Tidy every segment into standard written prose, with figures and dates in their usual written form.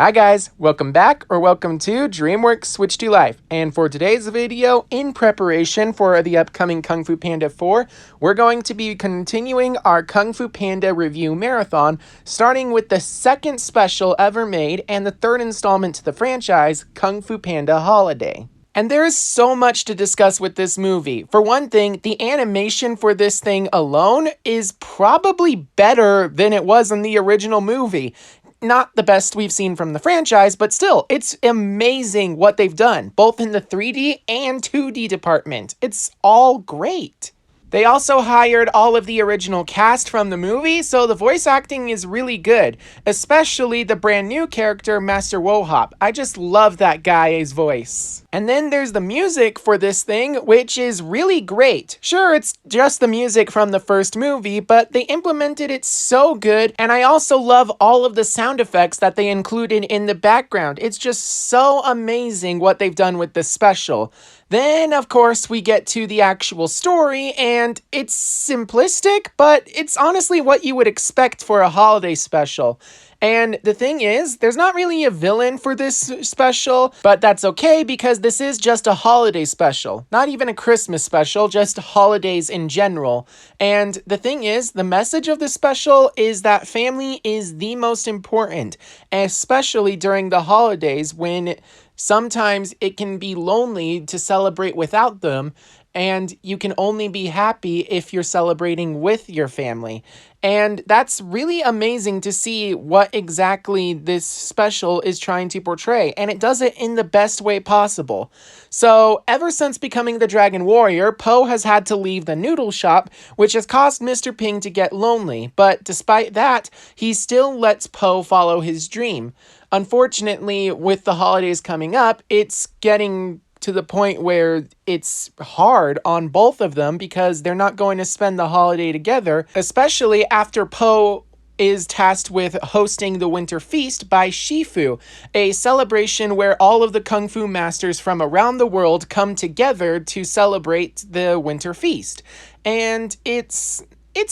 Hi guys, welcome back or welcome to DreamWorks Switch to Life. And for today's video, in preparation for the upcoming Kung Fu Panda 4, we're going to be continuing our Kung Fu Panda review marathon, starting with the second special ever made and the third installment to the franchise, Kung Fu Panda Holiday. And there is so much to discuss with this movie. For one thing, the animation for this thing alone is probably better than it was in the original movie. Not the best we've seen from the franchise, but still, it's amazing what they've done, both in the 3D and 2D department. It's all great. They also hired all of the original cast from the movie, so the voice acting is really good, especially the brand new character, Master Wohop. I just love that guy's voice. And then there's the music for this thing, which is really great. Sure, it's just the music from the first movie, but they implemented it so good, and I also love all of the sound effects that they included in the background. It's just so amazing what they've done with this special. Then, of course, we get to the actual story, and it's simplistic, but it's honestly what you would expect for a holiday special. And the thing is, there's not really a villain for this special, but that's okay because this is just a holiday special. Not even a Christmas special, just holidays in general. And the thing is, the message of this special is that family is the most important, especially during the holidays when sometimes it can be lonely to celebrate without them, and you can only be happy if you're celebrating with your family. And that's really amazing to see what exactly this special is trying to portray, and it does it in the best way possible. So, ever since becoming the Dragon Warrior, Po has had to leave the noodle shop, which has caused Mr. Ping to get lonely, but despite that, he still lets Po follow his dream. Unfortunately, with the holidays coming up, it's getting to the point where it's hard on both of them because they're not going to spend the holiday together, especially after Po is tasked with hosting the Winter Feast by Shifu, a celebration where all of the Kung Fu masters from around the world come together to celebrate the Winter Feast. And it's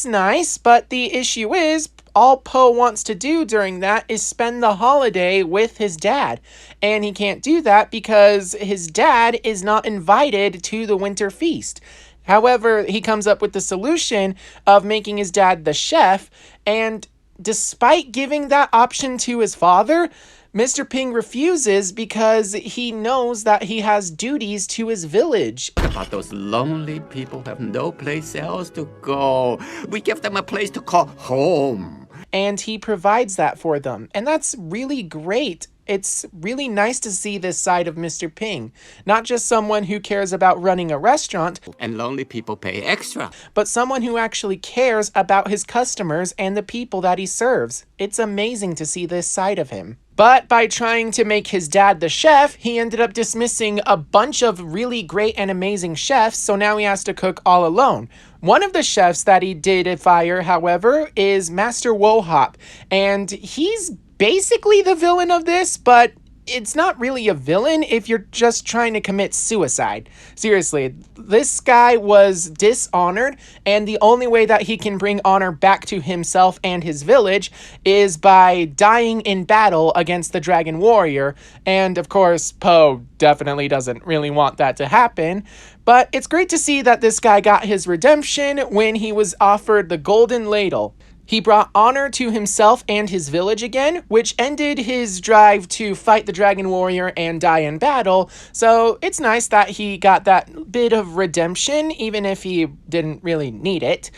nice, but the issue is, all Po wants to do during that is spend the holiday with his dad. And he can't do that because his dad is not invited to the Winter Feast. However, he comes up with the solution of making his dad the chef, and despite giving that option to his father, Mr. Ping refuses because he knows that he has duties to his village. About those lonely people who have no place else to go. We give them a place to call home. And he provides that for them. And that's really great. It's really nice to see this side of Mr. Ping. Not just someone who cares about running a restaurant. And lonely people pay extra. But someone who actually cares about his customers and the people that he serves. It's amazing to see this side of him. But by trying to make his dad the chef, he ended up dismissing a bunch of really great and amazing chefs, so now he has to cook all alone. One of the chefs that he did fire, however, is Master Wohop, and he's basically the villain of this, but it's not really a villain if you're just trying to commit suicide. Seriously, this guy was dishonored, and the only way that he can bring honor back to himself and his village is by dying in battle against the Dragon Warrior. And of course, Po definitely doesn't really want that to happen. But it's great to see that this guy got his redemption when he was offered the Golden Ladle. He brought honor to himself and his village again, which ended his drive to fight the Dragon Warrior and die in battle. So it's nice that he got that bit of redemption, even if he didn't really need it.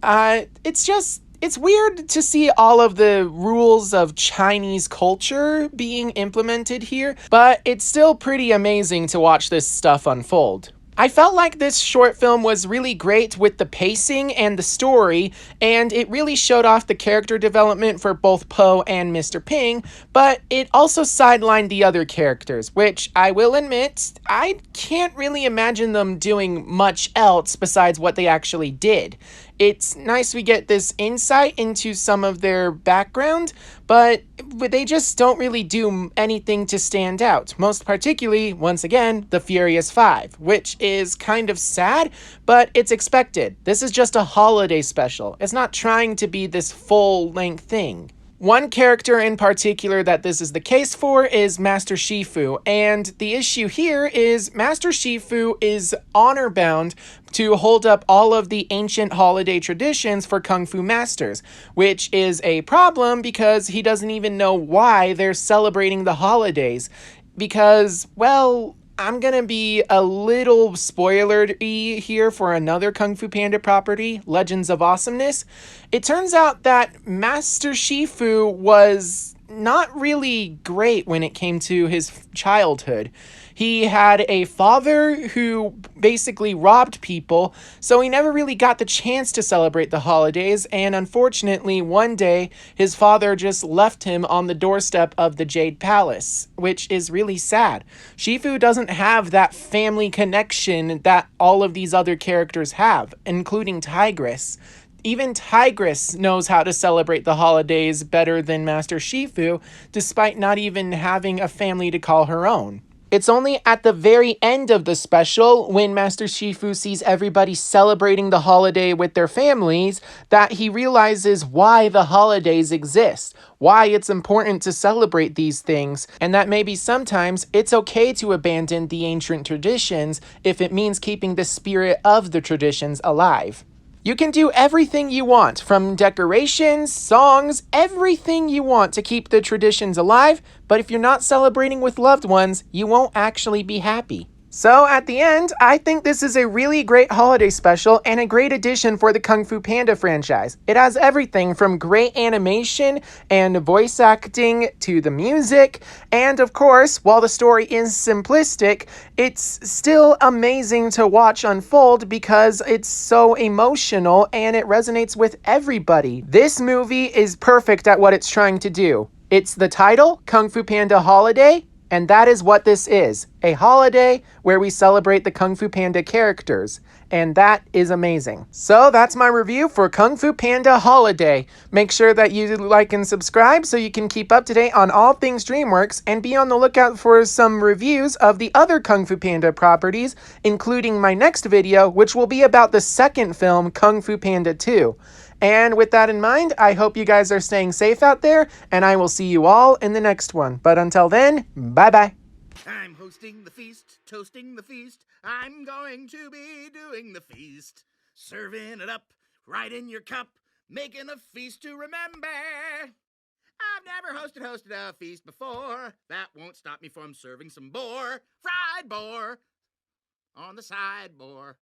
It's weird to see all of the rules of Chinese culture being implemented here, but it's still pretty amazing to watch this stuff unfold. I felt like this short film was really great with the pacing and the story, and it really showed off the character development for both Po and Mr. Ping, but it also sidelined the other characters, which I will admit, I can't really imagine them doing much else besides what they actually did. It's nice we get this insight into some of their background, but they just don't really do anything to stand out. Most particularly, once again, the Furious Five, which is kind of sad, but it's expected. This is just a holiday special. It's not trying to be this full-length thing. One character in particular that this is the case for is Master Shifu, and the issue here is Master Shifu is honor bound to hold up all of the ancient holiday traditions for Kung Fu masters, which is a problem because he doesn't even know why they're celebrating the holidays. Because, well, I'm gonna be a little spoilery here for another Kung Fu Panda property, Legends of Awesomeness. It turns out that Master Shifu was not really great when it came to his childhood. He had a father who basically robbed people, so he never really got the chance to celebrate the holidays, and unfortunately, one day, his father just left him on the doorstep of the Jade Palace, which is really sad. Shifu doesn't have that family connection that all of these other characters have, including Tigress. Even Tigress knows how to celebrate the holidays better than Master Shifu, despite not even having a family to call her own. It's only at the very end of the special, when Master Shifu sees everybody celebrating the holiday with their families, that he realizes why the holidays exist, why it's important to celebrate these things, and that maybe sometimes it's okay to abandon the ancient traditions if it means keeping the spirit of the traditions alive. You can do everything you want, from decorations, songs, everything you want to keep the traditions alive, but if you're not celebrating with loved ones, you won't actually be happy. So at the end, I think this is a really great holiday special and a great addition for the Kung Fu Panda franchise. It has everything from great animation and voice acting to the music, and of course, while the story is simplistic, it's still amazing to watch unfold because it's so emotional and it resonates with everybody. This movie is perfect at what it's trying to do. It's the title, Kung Fu Panda Holiday, and that is what this is, a holiday where we celebrate the Kung Fu Panda characters, and that is amazing. So that's my review for Kung Fu Panda Holiday. Make sure that you like and subscribe so you can keep up to date on all things DreamWorks, and be on the lookout for some reviews of the other Kung Fu Panda properties, including my next video, which will be about the second film, Kung Fu Panda 2. And with that in mind, I hope you guys are staying safe out there, and I will see you all in the next one. But until then, bye-bye. I'm hosting the feast, toasting the feast. I'm going to be doing the feast. Serving it up right in your cup, making a feast to remember. I've never hosted a feast before. That won't stop me from serving some boar, fried boar, on the sideboard.